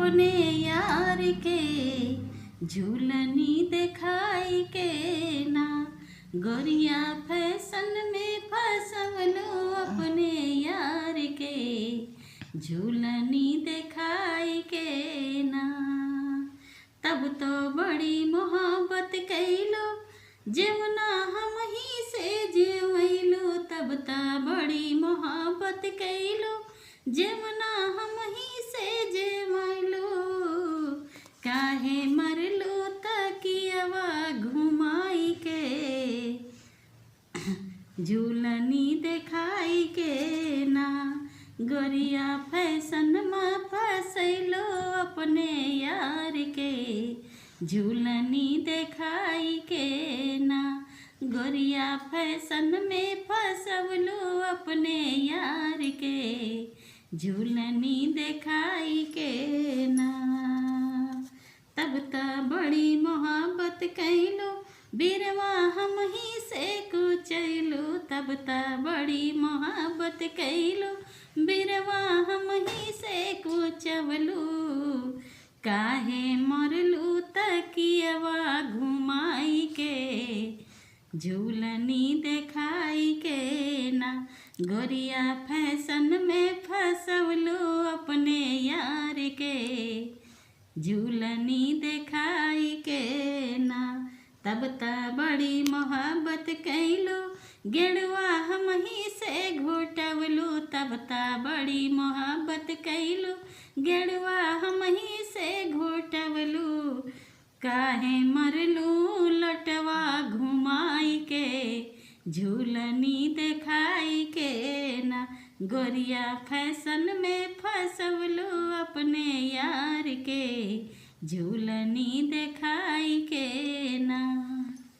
अपने यार के झूलनी दिखाई के ना। गोरिया फैशन में फसवलो अपने यार के झूलनी दिखाई के ना। तब तो बड़ी मोहब्बत कैलो जेवना हम ही से जेवैलो। तब तो बड़ी मोहब्बत कैलो जेवना हम ही से जेवैलो। काहे मरलो तकियवा घुमाई के झूलनी दिखाई के ना। गोरिया फैशन में फसैलो अपने यार के झूलनी दिखाई के ना। गोरिया फैशन में फसवलो अपने यार के झूलनी दिखाई के ना। तब त बड़ी मोहब्बत कैलो बीरवा हम ही से कुचैलो। तब त बड़ी मोहब्बत कैलो बीरवा हम ही से कुचवलो। काहे मरलू तकियवा घुमाई के झूलनी दिखाई के ना। गोरिया फैशन में फसवलो अपने यार के झूलनी दिखाई के ना। तब त बड़ी मोहब्बत कैलो गेड़वा हम ही से घोटवलो। तब त बड़ी मोहब्बत कैलो गेड़वा हम ही से घोटवलो। काहे मरलू लटवा घुमाई के झूलनी दिखाई के ना। गोरिया फैशन में फसवलो अपने यार के झूलनी दिखाई